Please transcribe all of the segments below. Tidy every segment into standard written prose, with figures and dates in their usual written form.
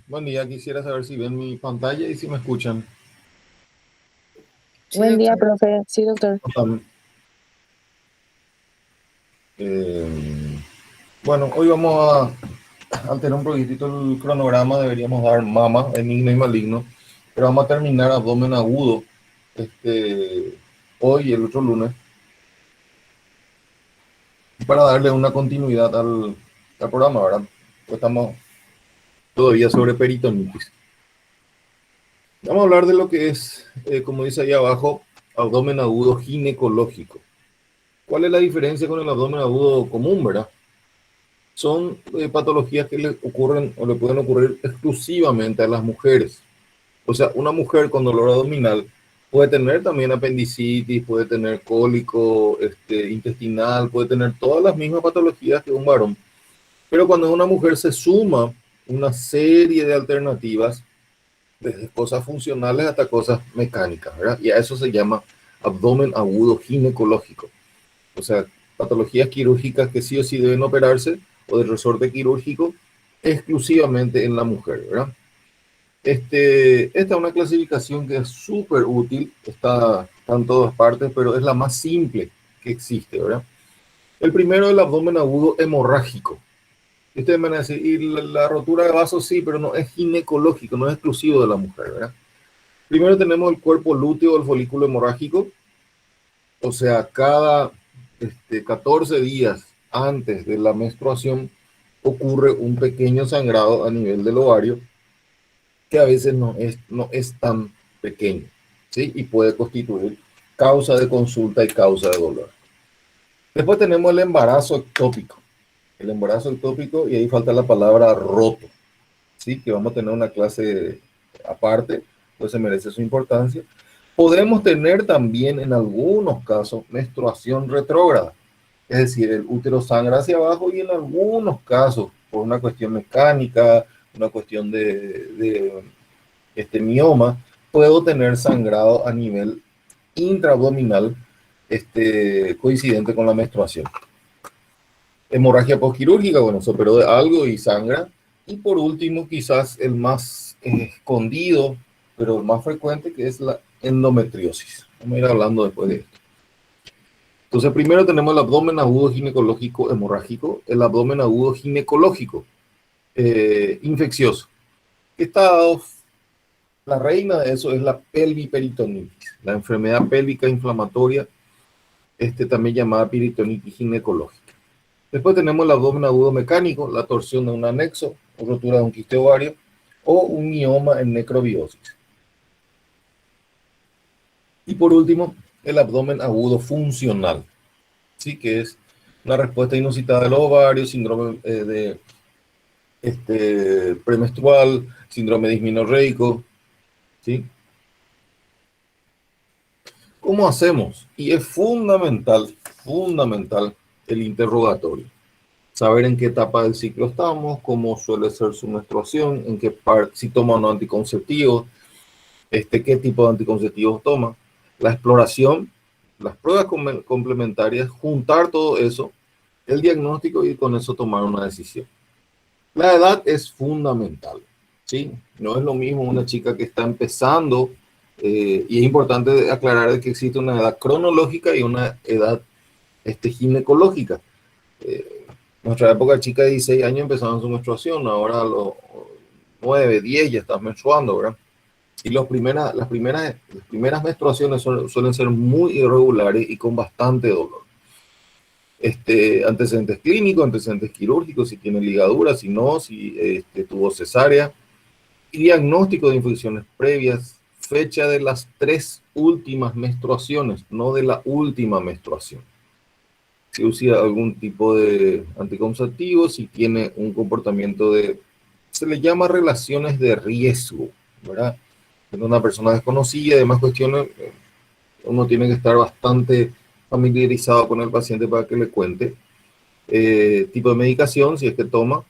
Buen día, quisiera saber si ven mi pantalla y si me escuchan. Sí, Buen día, doctor. profe. Sí, doctor. Eh, bueno, hoy vamos a alterar un poquitito el cronograma. Deberíamos dar mama, benigno y maligno, pero vamos a terminar abdomen agudo hoy y el otro lunes para darle una continuidad al programa, ¿verdad? Pues estamos todavía sobre peritonitis. Vamos a hablar de lo que es, como dice ahí abajo, abdomen agudo ginecológico. ¿Cuál es la diferencia con el abdomen agudo común, verdad? Son patologías que le ocurren o le pueden ocurrir exclusivamente a las mujeres. O sea, una mujer con dolor abdominal puede tener también apendicitis, puede tener cólico intestinal, puede tener todas las mismas patologías que un varón. Pero cuando una mujer se suma una serie de alternativas, desde cosas funcionales hasta cosas mecánicas, ¿verdad? Y a eso se llama abdomen agudo ginecológico. O sea, patologías quirúrgicas que sí o sí deben operarse o de resorte quirúrgico exclusivamente en la mujer, ¿verdad? Esta es una clasificación que es súper útil, está en todas partes, pero es la más simple que existe, ¿verdad? El primero es el abdomen agudo hemorrágico. Y ustedes me van a decir, y la rotura de vasos sí, pero no es ginecológico, no es exclusivo de la mujer, ¿verdad? Primero tenemos el cuerpo lúteo, el folículo hemorrágico, o sea, cada 14 días antes de la menstruación ocurre un pequeño sangrado a nivel del ovario que a veces no es tan pequeño, ¿sí? Y puede constituir causa de consulta y causa de dolor. Después tenemos el embarazo ectópico. El embarazo ectópico, y ahí falta la palabra roto, ¿sí? Que vamos a tener una clase aparte, pues se merece su importancia. Podemos tener también en algunos casos menstruación retrógrada, es decir, el útero sangra hacia abajo y en algunos casos, por una cuestión mecánica, una cuestión de mioma, puedo tener sangrado a nivel intraabdominal coincidente con la menstruación. Hemorragia postquirúrgica, bueno, se operó de algo y sangra. Y por último, quizás el más escondido, pero el más frecuente, que es la endometriosis. Vamos a ir hablando después de esto. Entonces, primero tenemos el abdomen agudo ginecológico hemorrágico, el abdomen agudo ginecológico infeccioso. La reina de eso es la pelviperitonitis, la enfermedad pélvica inflamatoria, también llamada peritonitis ginecológica. Después tenemos el abdomen agudo mecánico, la torsión de un anexo, o rotura de un quiste ovario, o un mioma en necrobiosis. Y por último, el abdomen agudo funcional, ¿sí? Que es una respuesta inusitada del ovario, síndrome de premenstrual, síndrome dismenorreico, ¿sí? ¿Cómo hacemos? Y es fundamental el interrogatorio. Saber en qué etapa del ciclo estamos, cómo suele ser su menstruación, en qué parte, si toma o no anticonceptivos, qué tipo de anticonceptivos toma, la exploración, las pruebas complementarias, juntar todo eso, el diagnóstico y con eso tomar una decisión. La edad es fundamental, ¿sí? No es lo mismo una chica que está empezando, y es importante aclarar de que existe una edad cronológica y una edad ginecológica. Nuestra época, chica de 16 años empezaban su menstruación, ahora a los 9, 10 ya estás menstruando, ¿verdad? Y las primeras menstruaciones suelen ser muy irregulares y con bastante dolor. Antecedentes clínicos, antecedentes quirúrgicos, si tiene ligadura, si no, si tuvo cesárea, y diagnóstico de infecciones previas, fecha de las 3 últimas menstruaciones, no de la última menstruación. Si usa algún tipo de anticonceptivo, si tiene un comportamiento se le llama relaciones de riesgo, ¿verdad? En una persona desconocida y demás cuestiones, uno tiene que estar bastante familiarizado con el paciente para que le cuente tipo de medicación, si es que toma,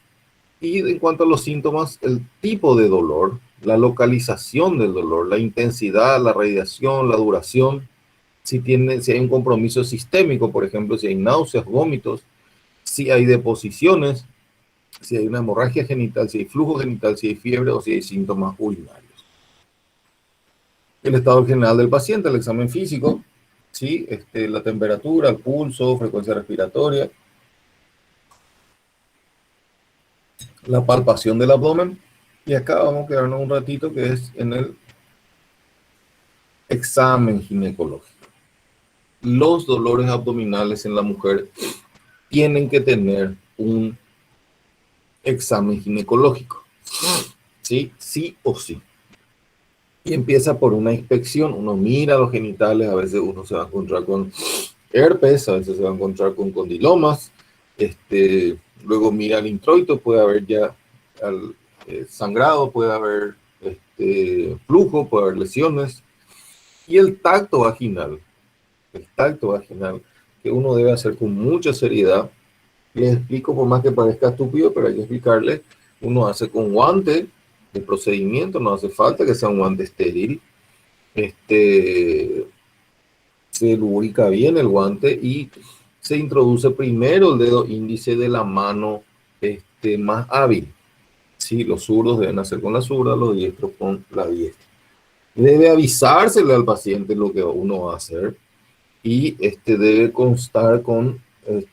y en cuanto a los síntomas, el tipo de dolor, la localización del dolor, la intensidad, la radiación, la duración, si hay un compromiso sistémico, por ejemplo, si hay náuseas, vómitos, si hay deposiciones, si hay una hemorragia genital, si hay flujo genital, si hay fiebre o si hay síntomas urinarios. El estado general del paciente, el examen físico, ¿sí? La temperatura, el pulso, frecuencia respiratoria, la palpación del abdomen. Y acá vamos a quedarnos un ratito que es en el examen ginecológico. Los dolores abdominales en la mujer tienen que tener un examen ginecológico, ¿sí? Sí o sí. Y empieza por una inspección, uno mira los genitales, a veces uno se va a encontrar con herpes, a veces se va a encontrar con condilomas, luego mira el introito, puede haber ya sangrado, puede haber flujo, puede haber lesiones, y el tacto vaginal, que uno debe hacer con mucha seriedad. Les explico, por más que parezca estúpido, pero hay que explicarles. Uno hace con guante de procedimiento, no hace falta que sea un guante estéril. Se lubrica bien el guante y se introduce primero el dedo índice de la mano más hábil. Sí, los zurdos deben hacer con la zurda, los diestros con la diestra. Debe avisársele al paciente lo que uno va a hacer y debe constar con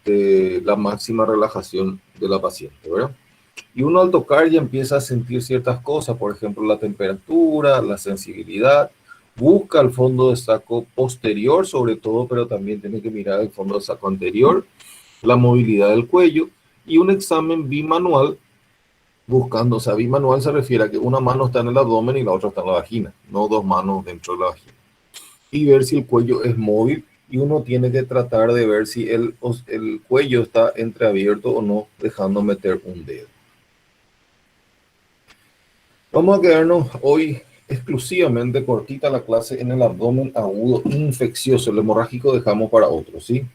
la máxima relajación de la paciente, ¿verdad? Y uno al tocar ya empieza a sentir ciertas cosas, por ejemplo, la temperatura, la sensibilidad. Busca el fondo de saco posterior sobre todo, pero también tiene que mirar el fondo de saco anterior, la movilidad del cuello y un examen bimanual buscando, o sea, bimanual se refiere a que una mano está en el abdomen y la otra está en la vagina, no dos manos dentro de la vagina. Y ver si el cuello es móvil y uno tiene que tratar de ver si el cuello está entreabierto o no, dejando meter un dedo. Vamos a quedarnos hoy exclusivamente cortita la clase en el abdomen agudo infeccioso. El hemorrágico dejamos para otro, ¿sí?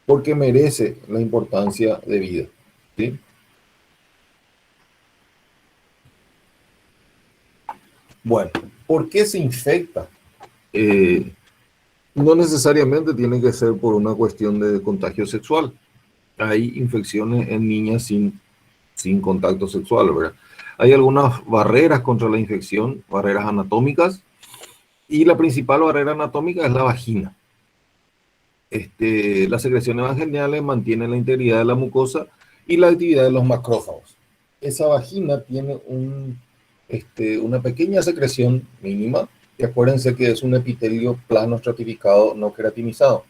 Porque merece la importancia de vida, ¿sí? Bueno, ¿por qué se infecta? No necesariamente tiene que ser por una cuestión de contagio sexual. Hay infecciones en niñas sin contacto sexual, ¿verdad? Hay algunas barreras contra la infección, barreras anatómicas, y la principal barrera anatómica es la vagina. Las secreciones vaginales mantienen la integridad de la mucosa y la actividad de los macrófagos. Esa vagina tiene una pequeña secreción mínima, y acuérdense que es un epitelio plano estratificado no queratinizado.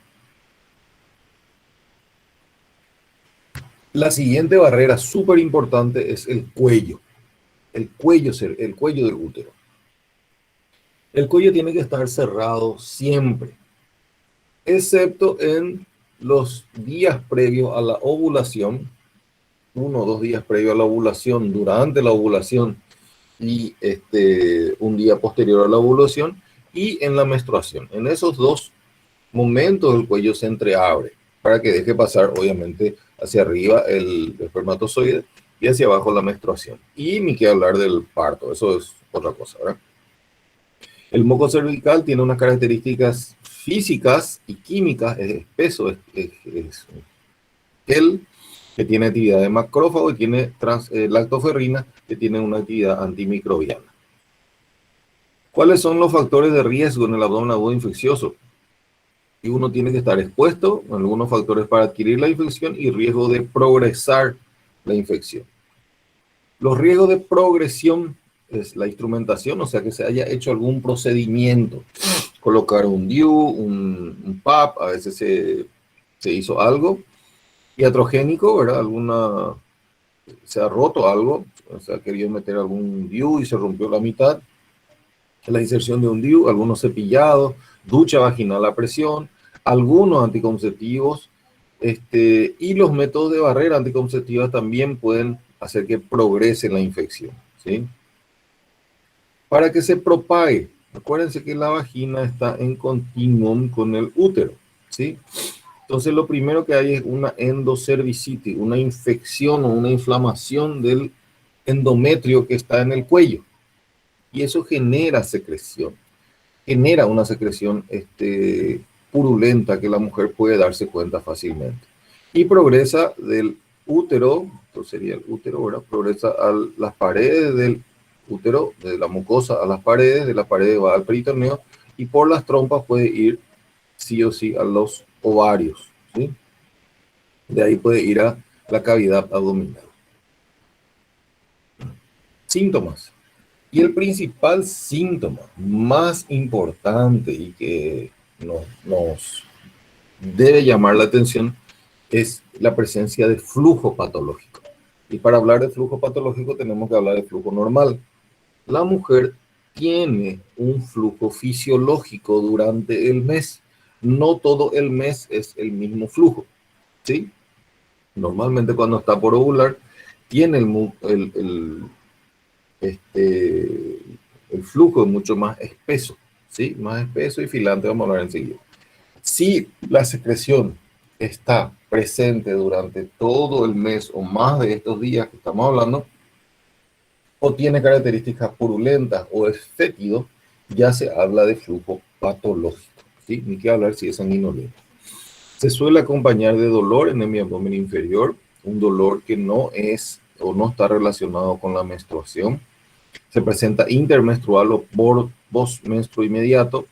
La siguiente barrera súper importante es el cuello del útero. El cuello tiene que estar cerrado siempre, excepto en los días previos a la ovulación, 1 o 2 días previos a la ovulación, durante la ovulación y un día posterior a la ovulación y en la menstruación. En esos 2 momentos el cuello se entreabre para que deje pasar, obviamente, hacia arriba el espermatozoide y hacia abajo la menstruación. Y ni que hablar del parto, eso es otra cosa, ¿verdad? El moco cervical tiene unas características físicas y químicas, es espeso, es gel, que tiene actividad de macrófago y tiene lactoferrina, que tiene una actividad antimicrobiana. ¿Cuáles son los factores de riesgo en el abdomen agudo infeccioso? Y uno tiene que estar expuesto a algunos factores para adquirir la infección y riesgo de progresar la infección. Los riesgos de progresión es la instrumentación, o sea que se haya hecho algún procedimiento, colocar un DIU, un PAP, a veces se hizo algo iatrogénico, ¿verdad? Se ha roto algo, o sea, quería meter algún DIU y se rompió la mitad. La inserción de un DIU, algunos cepillados, ducha vaginal a presión, algunos anticonceptivos, y los métodos de barrera anticonceptiva también pueden hacer que progrese la infección, ¿sí? Para que se propague, acuérdense que la vagina está en continuum con el útero, ¿sí? Entonces lo primero que hay es una endocervicitis, una infección o una inflamación del endometrio que está en el cuello. Y eso genera secreción, genera una secreción purulenta que la mujer puede darse cuenta fácilmente. Y progresa del útero, esto sería el útero, ¿verdad? Progresa a las paredes del útero, de la mucosa a las paredes, de las paredes va al peritoneo y por las trompas puede ir sí o sí a los ovarios, ¿sí? De ahí puede ir a la cavidad abdominal. Síntomas. Y el principal síntoma más importante y que nos debe llamar la atención es la presencia de flujo patológico. Y para hablar de flujo patológico tenemos que hablar de flujo normal. La mujer tiene un flujo fisiológico durante el mes. No todo el mes es el mismo flujo, ¿sí? Normalmente cuando está por ovular, tiene el flujo mucho más espeso, ¿sí? Más espeso y filante, vamos a hablar enseguida. Si la secreción está presente durante todo el mes o más de estos días que estamos hablando, o tiene características purulentas o es fétido, ya se habla de flujo patológico, ¿sí? Ni que hablar si es sanguinolento. Se suele acompañar de dolor en el abdomen inferior, un dolor que no es o no está relacionado con la menstruación. Se presenta intermenstrual o postmenstruo inmediato.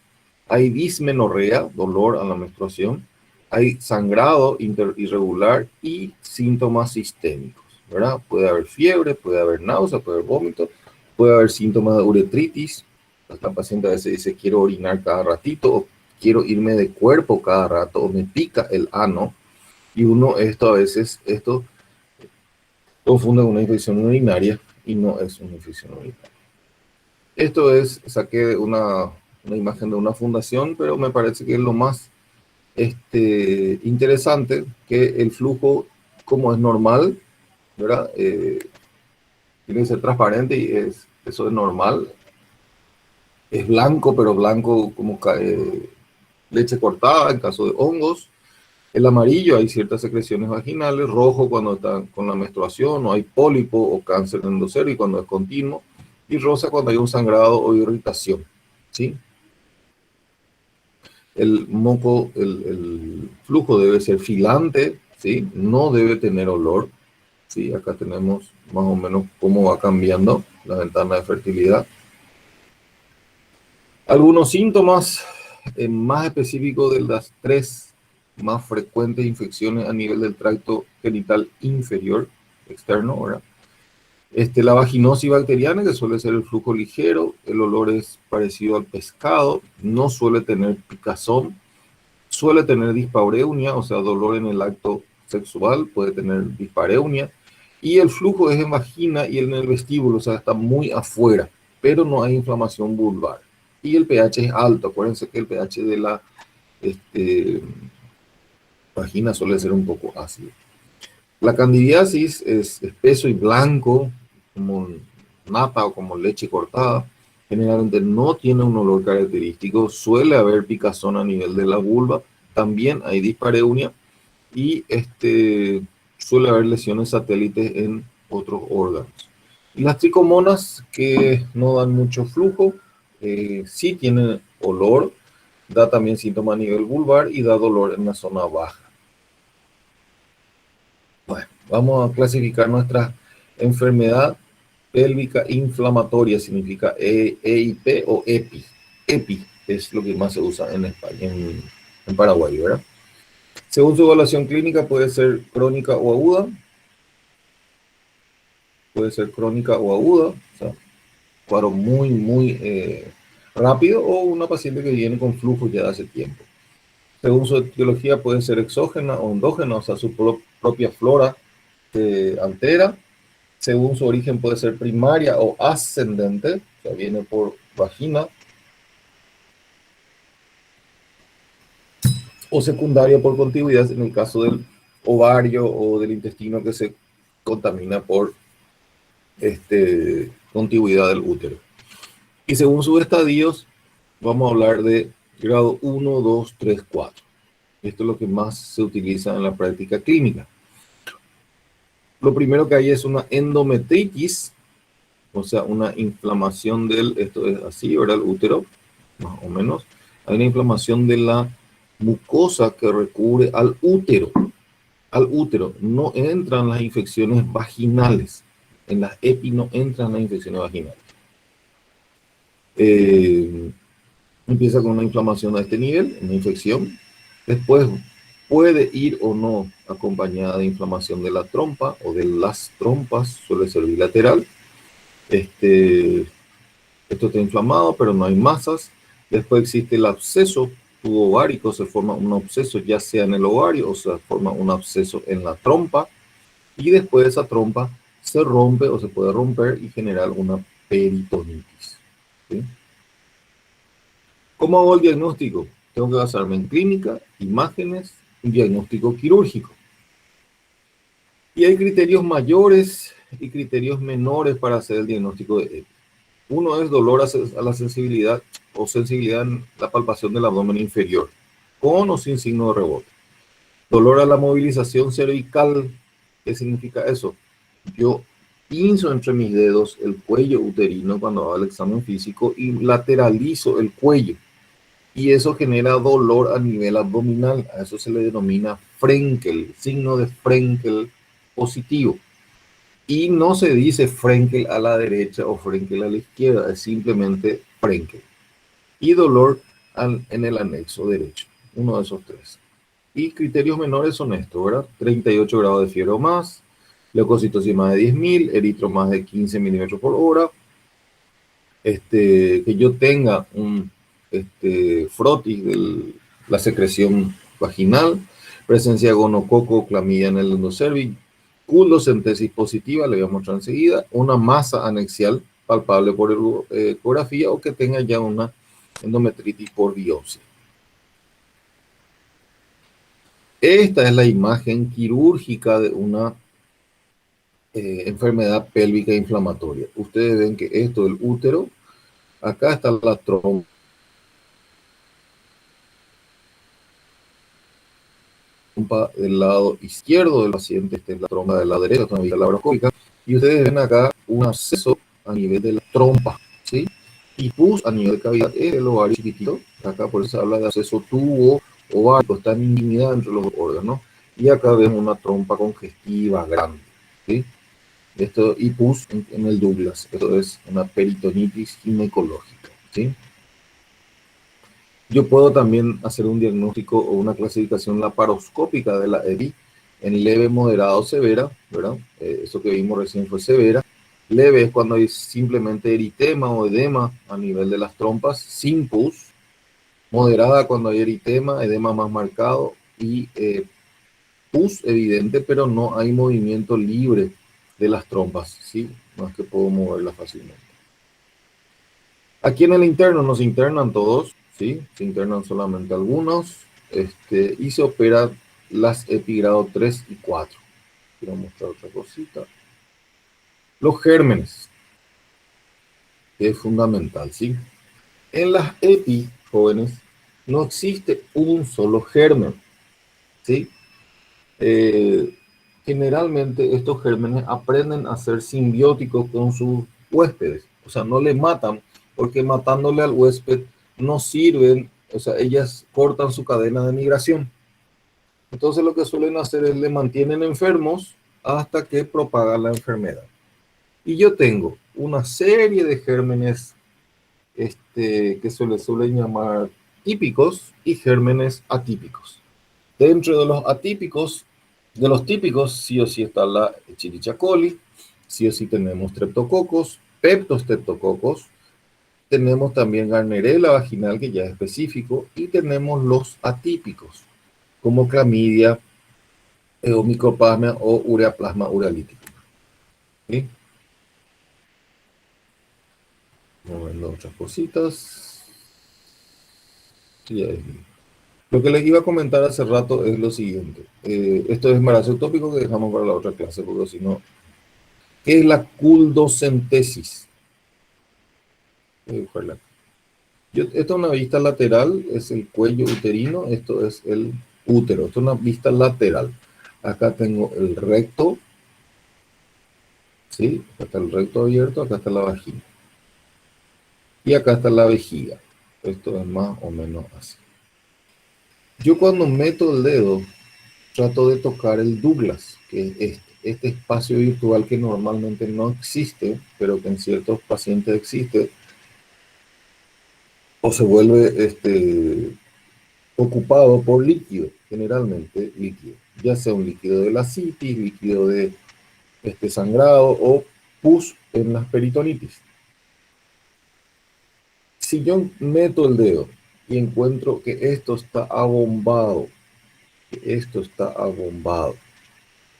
Hay dismenorrea, dolor a la menstruación. Hay sangrado irregular y síntomas sistémicos, ¿verdad? Puede haber fiebre, puede haber náusea, puede haber vómito, puede haber síntomas de uretritis. La paciente a veces dice, quiero orinar cada ratito, o quiero irme de cuerpo cada rato, o me pica el ano. Y uno esto confunde con una infección urinaria y no es una infección urinaria. Esto saqué una imagen de una fundación, pero me parece que es lo más interesante, que el flujo, como es normal, ¿verdad? Tiene que ser transparente y eso es normal. Es blanco, pero blanco como leche cortada en caso de hongos. El amarillo hay ciertas secreciones vaginales, rojo cuando está con la menstruación, o hay pólipo o cáncer endocérvico cuando es continuo, y rosa cuando hay un sangrado o irritación, ¿sí? El moco, el flujo debe ser filante, ¿sí? No debe tener olor, ¿sí? Acá tenemos más o menos cómo va cambiando la ventana de fertilidad. Algunos síntomas más específicos de las tres más frecuentes infecciones a nivel del tracto genital inferior, externo, ¿verdad? La vaginosis bacteriana, que suele ser el flujo ligero, el olor es parecido al pescado, no suele tener picazón, suele tener dispareunia, o sea, dolor en el acto sexual, puede tener dispareunia, y el flujo es en vagina y en el vestíbulo, o sea, está muy afuera, pero no hay inflamación vulvar. Y el pH es alto, acuérdense que el pH de la vagina suele ser un poco ácido. La candidiasis es espeso y blanco, como nata o como leche cortada. Generalmente no tiene un olor característico, suele haber picazón a nivel de la vulva, también hay dispareunia y suele haber lesiones satélites en otros órganos. Y las tricomonas, que no dan mucho flujo, sí tienen olor, da también síntomas a nivel vulvar y da dolor en la zona baja. Bueno, vamos a clasificar nuestra enfermedad pélvica inflamatoria, significa EIP o EPI. EPI es lo que más se usa en España, en Paraguay, ¿verdad? Según su evaluación clínica, puede ser crónica o aguda. Puede ser crónica o aguda, o sea, cuadro muy rápido, o una paciente que viene con flujo ya de hace tiempo. Según su etiología, puede ser exógena o endógena, o sea, su propia flora se altera. Según su origen, puede ser primaria o ascendente, o sea, viene por vagina, o secundaria por contigüidad en el caso del ovario o del intestino que se contamina por contigüidad del útero. Y según sus estadios, vamos a hablar de grado 1, 2, 3, 4. Esto es lo que más se utiliza en la práctica clínica. Lo primero que hay es una endometritis, o sea, una inflamación esto es así, ¿verdad? El útero, más o menos. Hay una inflamación de la mucosa que recubre al útero. Al útero no entran las infecciones vaginales. En las EPI no entran las infecciones vaginales. Empieza con una inflamación a este nivel, una infección. Después puede ir o no acompañada de inflamación de la trompa o de las trompas, suele ser bilateral. Esto está inflamado, pero no hay masas. Después existe el absceso tubovárico, se forma un absceso ya sea en el ovario o se forma un absceso en la trompa. Y después esa trompa se rompe o se puede romper y generar una peritonitis. ¿Sí? ¿Cómo hago el diagnóstico? Tengo que basarme en clínica, imágenes, un diagnóstico quirúrgico. Y hay criterios mayores y criterios menores para hacer el diagnóstico de EPI. Uno es dolor a la sensibilidad o sensibilidad en la palpación del abdomen inferior, con o sin signo de rebote. Dolor a la movilización cervical. ¿Qué significa eso? Yo pinzo entre mis dedos el cuello uterino cuando hago el examen físico y lateralizo el cuello. Y eso genera dolor a nivel abdominal. A eso se le denomina Frenkel, signo de Frenkel positivo. Y no se dice Frenkel a la derecha o Frenkel a la izquierda, es simplemente Frenkel. Y dolor en el anexo derecho, uno de esos tres. Y criterios menores son estos, ¿verdad? 38 grados de fiebre o más, leucocitosis más de 10.000, eritro más de 15 milímetros por hora, que yo tenga un frotis de la secreción vaginal, presencia de gonococo o clamidia en el endocervix, culocentesis positiva, le voy a mostrar enseguida, una masa anexial palpable por ecografía o que tenga ya una endometritis por biopsia. Esta es la imagen quirúrgica de una enfermedad pélvica inflamatoria. Ustedes ven que esto del útero, acá está la trompa del lado izquierdo del paciente, esta es la trompa del lado derecho, la laparoscópica, y ustedes ven acá un absceso a nivel de la trompa, ¿sí? Y pus a nivel de cavidad, el ovario chiquitito, acá por eso se habla de absceso tubo ovario, está en intimidad entre los órganos, y acá vemos una trompa congestiva grande, ¿sí? Esto, y pus en el Douglas, esto es una peritonitis ginecológica, ¿sí? Yo puedo también hacer un diagnóstico o una clasificación laparoscópica de la EPI en leve, moderado, severa, ¿verdad? Eso que vimos recién fue severa. Leve es cuando hay simplemente eritema o edema a nivel de las trompas, sin pus. Moderada cuando hay eritema, edema más marcado y pus evidente, pero no hay movimiento libre de las trompas, ¿sí? No es que puedo moverlas fácilmente. Aquí en el interno nos internan todos, ¿sí? Se internan solamente algunos, y se operan las epigrado 3 y 4. Quiero mostrar otra cosita. Los gérmenes, que es fundamental, ¿sí? En las EPI, jóvenes, no existe un solo germen, ¿sí? Generalmente estos gérmenes aprenden a ser simbióticos con sus huéspedes, o sea, no le matan, porque matándole al huésped no sirven, o sea, ellas cortan su cadena de migración. Entonces lo que suelen hacer es le mantienen enfermos hasta que propagan la enfermedad. Y yo tengo una serie de gérmenes que se les suelen llamar típicos y gérmenes atípicos. Dentro de los típicos, sí o sí está la Escherichia coli, sí o sí tenemos streptococos, peptostreptococos, tenemos también Gardnerella vaginal, que ya es específico, y tenemos los atípicos, como clamidia, micoplasma o ureaplasma uralítico. ¿Sí? Vamos a ver otras cositas. Sí, lo que les iba a comentar hace rato es lo siguiente. Esto es embarazo ectópico que dejamos para la otra clase, porque si no, ¿qué es la culdocentesis? Voy a buscarla. Esta es una vista lateral, es el cuello uterino, esto es el útero, esto es una vista lateral. Acá tengo el recto, ¿sí? Acá está el recto abierto, acá está la vagina. Y acá está la vejiga. Esto es más o menos así. Yo cuando meto el dedo, trato de tocar el Douglas, que es este espacio virtual que normalmente no existe, pero que en ciertos pacientes existe, o se vuelve ocupado por líquido, generalmente líquido, ya sea un líquido de la citis, líquido de sangrado o pus en las peritonitis. Si yo meto el dedo y encuentro que esto está abombado,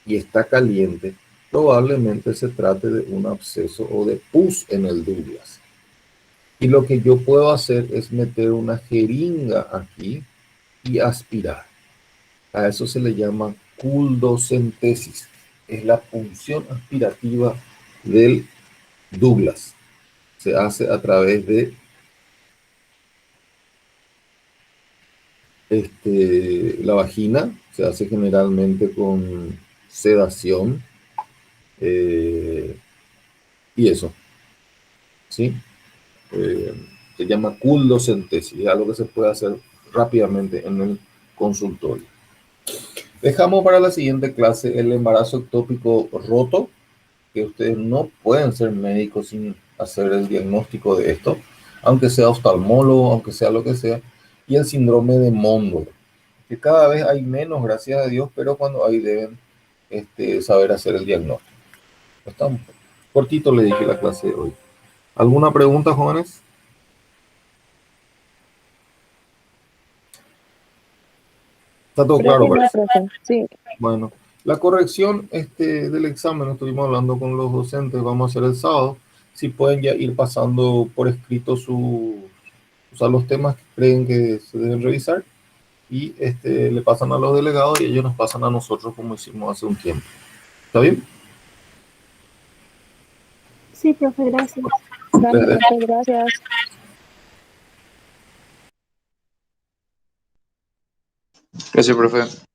y está caliente, probablemente se trate de un absceso o de pus en el Douglas. Y lo que yo puedo hacer es meter una jeringa aquí y aspirar. A eso se le llama culdocentesis. Es la punción aspirativa del Douglas. Se hace a través de la vagina, se hace generalmente con sedación y eso, ¿sí? Eh, Se llama culdocentesis, es algo que se puede hacer rápidamente en el consultorio. Dejamos para la siguiente clase el embarazo ectópico roto, que ustedes no pueden ser médicos sin hacer el diagnóstico de esto, aunque sea oftalmólogo, aunque sea lo que sea, y el síndrome de Mondor, que cada vez hay menos, gracias a Dios, pero cuando hay deben saber hacer el diagnóstico. Está un cortito, le dije la clase de hoy. ¿Alguna pregunta, jóvenes? Está todo claro, Sí, parece. profe, sí. Bueno, la corrección del examen, estuvimos hablando con los docentes, vamos a hacer el sábado. Si pueden ya ir pasando por escrito o sea, los temas que creen que se deben revisar y le pasan a los delegados y ellos nos pasan a nosotros como hicimos hace un tiempo. ¿Está bien? Sí, profe, gracias. Dale, profe, gracias. Gracias, profe.